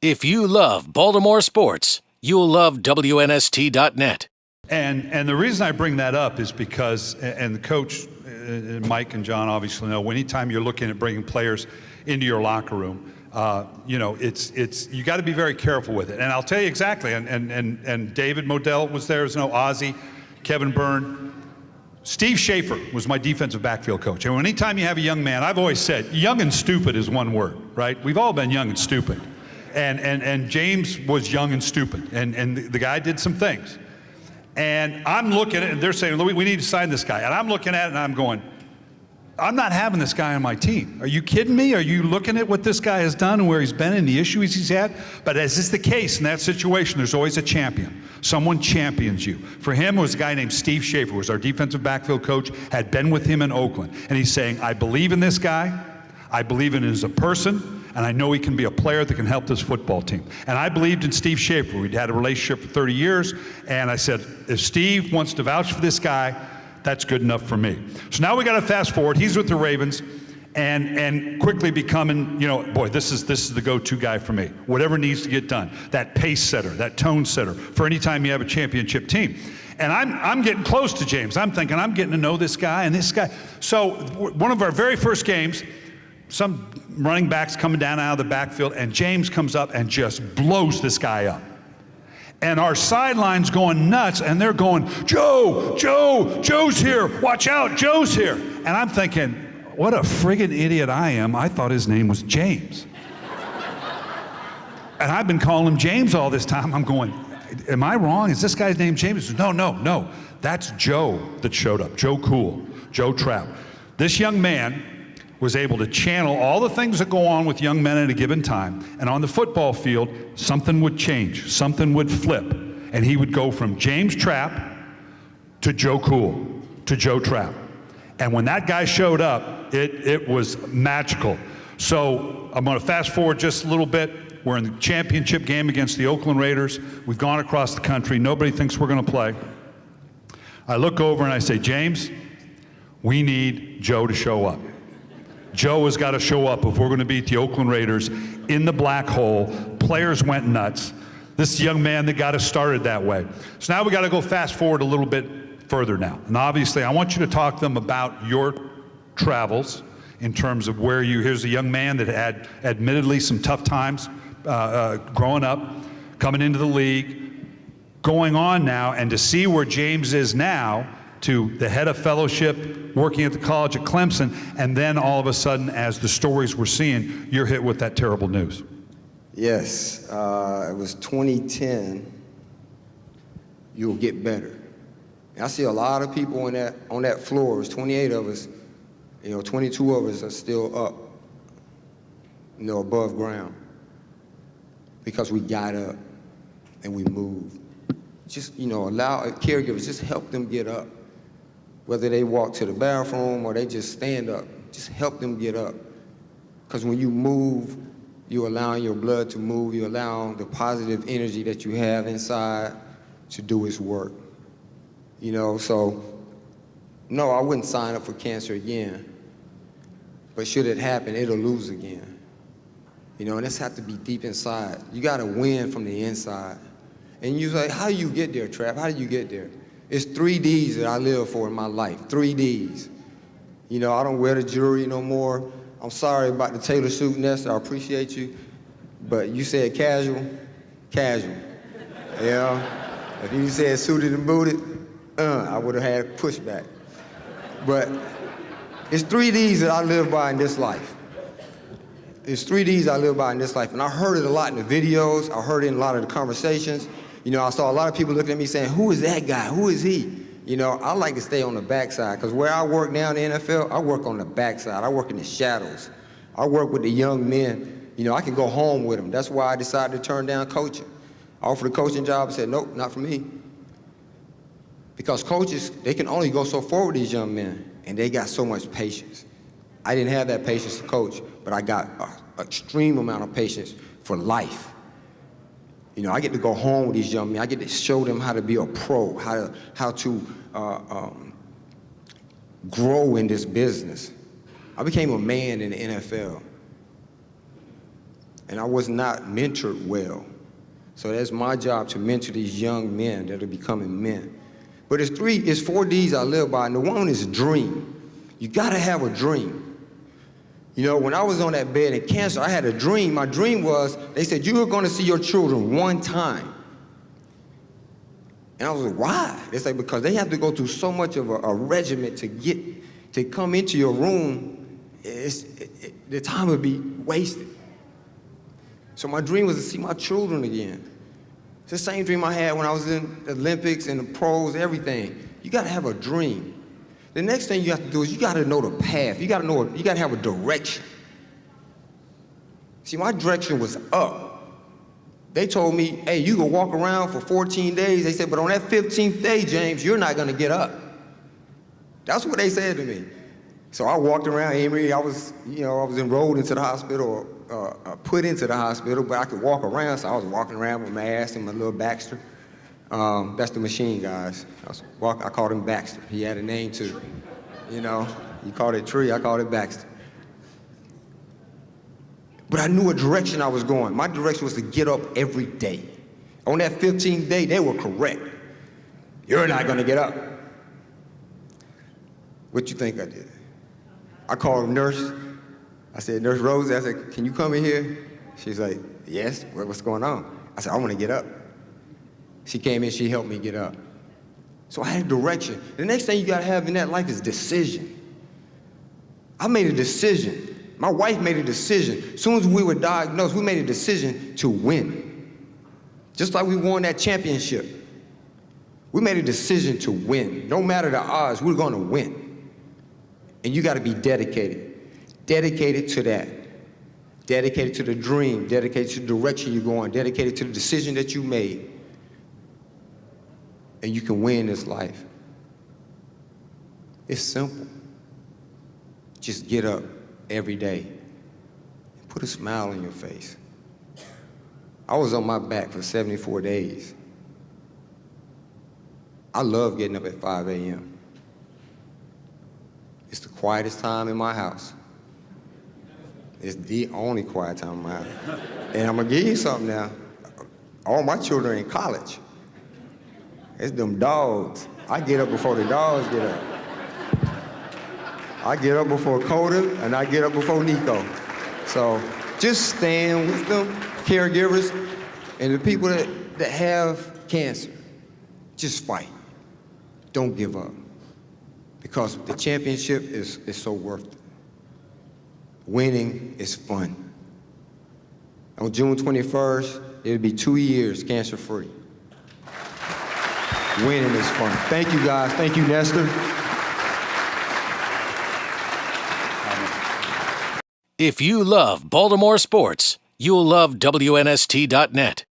If you love Baltimore sports, you'll love WNST.net. And the reason I bring that up is because, and the coach, Mike and John obviously know, anytime you're looking at bringing players into your locker room, you know, you got to be very careful with it. And I'll tell you exactly. And David Modell was there, as no Ozzie, Kevin Byrne. Steve Schaefer was my defensive backfield coach. And anytime you have a young man, I've always said, young and stupid is one word, right? We've all been young and stupid. And James was young and stupid. And the guy did some things. And I'm looking at it, and they're saying, Louis, we need to sign this guy. And I'm looking at it, and I'm going, I'm not having this guy on my team. Are you kidding me? Are you looking at what this guy has done and where he's been and the issues he's had? But as is the case in that situation, there's always a champion. Someone champions you. For him, it was a guy named Steve Schaefer, who was our defensive backfield coach, had been with him in Oakland. And he's saying, I believe in this guy. I believe in him as a person. And I know he can be a player that can help this football team. And I believed in Steve Schaefer. We'd had a relationship for 30 years. And I said, if Steve wants to vouch for this guy, that's good enough for me. So now we got to fast forward. He's with the Ravens and quickly becoming, you know, boy, this is the go-to guy for me. Whatever needs to get done. That pace setter, that tone setter for any time you have a championship team. And I'm getting close to James. I'm thinking I'm getting to know this guy and this guy. So one of our very first games, some running backs coming down out of the backfield, and James comes up and just blows this guy up. And our sideline's going nuts, and they're going, Joe's here. Watch out, Joe's here. And I'm thinking, what a friggin' idiot I am. I thought his name was James. And I've been calling him James all this time. I'm going, am I wrong? Is this guy's name James? He says, no. That's Joe that showed up. Joe Cool, Joe Trapp. This young man was able to channel all the things that go on with young men at a given time. And on the football field, something would change, something would flip. And he would go from James Trapp to Joe Cool to Joe Trapp. And when that guy showed up, it was magical. So I'm gonna fast forward just a little bit. We're in the championship game against the Oakland Raiders. We've gone across the country. Nobody thinks we're gonna play. I look over and I say, James, we need Joe to show up. Joe has got to show up if we're going to beat the Oakland Raiders in the black hole. Players went nuts. This young man that got us started that way. So now we got to go fast forward a little bit further now. And obviously, I want you to talk to them about your travels in terms of where here's a young man that had admittedly some tough times growing up, coming into the league, going on now, and to see where James is now, to the head of fellowship, working at the college at Clemson, and then all of a sudden, as the stories we're seeing, you're hit with that terrible news. Yes, it was 2010, You'll Get Better. And I see a lot of people on that floor. There's 28 of us, 22 of us are still up, above ground, because we got up and we moved. Just, allow caregivers, just help them get up. Whether they walk to the bathroom or they just stand up, just help them get up. Because when you move, you're allowing your blood to move, you're allowing the positive energy that you have inside to do its work. So, no, I wouldn't sign up for cancer again. But should it happen, it'll lose again. And this has to be deep inside. You gotta win from the inside. And you say, how do you get there, Trapp? How do you get there? It's 3 Ds that I live for in my life, 3 Ds. I don't wear the jewelry no more. I'm sorry about the tailor suit, Nesta, I appreciate you. But you said casual, casual. If you said suited and booted, I would have had pushback. But it's 3 Ds that I live by in this life. It's 3 Ds I live by in this life. And I heard it a lot in the videos, I heard it in a lot of the conversations. I saw a lot of people looking at me saying, who is that guy? Who is he? I like to stay on the backside, because where I work now in the NFL, I work on the backside. I work in the shadows. I work with the young men. I can go home with them. That's why I decided to turn down coaching. I offered a coaching job and said, nope, not for me. Because coaches, they can only go so far with these young men, and they got so much patience. I didn't have that patience to coach, but I got an extreme amount of patience for life. I get to go home with these young men. I get to show them how to be a pro, how to grow in this business. I became a man in the NFL. and I was not mentored well. So that's my job, to mentor these young men that are becoming men. But it's 4 Ds I live by, and the one is dream. You gotta have a dream. You know, when I was on that bed in cancer, I had a dream. My dream was, they said, you are gonna see your children one time. And I was like, why? They said, because they have to go through so much of a regimen to come into your room, the time would be wasted. So my dream was to see my children again. It's the same dream I had when I was in the Olympics and the pros, everything. You gotta have a dream. The next thing you have to do is you gotta know the path. You gotta have a direction. See, my direction was up. They told me, hey, you can walk around for 14 days. They said, but on that 15th day, James, you're not gonna get up. That's what they said to me. So I walked around Emory. I was enrolled into the hospital, or put into the hospital, but I could walk around, so I was walking around with my ass and my little Baxter. That's the machine, guys. I called him Baxter. He had a name too. You know, you called it Tree, I called it Baxter. But I knew what direction I was going. My direction was to get up every day. On that 15th day, they were correct. You're not gonna get up. What you think I did? I called a nurse. I said, Nurse Rosie, I said, can you come in here? She's like, yes, what's going on? I said, I wanna get up. She came in, she helped me get up. So I had direction. The next thing you gotta have in that life is decision. I made a decision. My wife made a decision. As soon as we were diagnosed, we made a decision to win. Just like we won that championship. We made a decision to win. No matter the odds, we're gonna win. And you gotta be dedicated. Dedicated to that. Dedicated to the dream. Dedicated to the direction you're going. Dedicated to the decision that you made. And you can win this life. It's simple. Just get up every day and put a smile on your face. I was on my back for 74 days. I love getting up at 5 a.m. It's the quietest time in my house. It's the only quiet time in my house. And I'm gonna give you something now. All my children are in college. It's them dogs. I get up before the dogs get up. I get up before Coda, and I get up before Nico. So just stand with them, caregivers, and the people that have cancer. Just fight. Don't give up. Because the championship is so worth it. Winning is fun. On June 21st, it'll be 2 years cancer-free. Winning is fun. Thank you, guys. Thank you, Nestor. If you love Baltimore sports, you'll love WNST.net.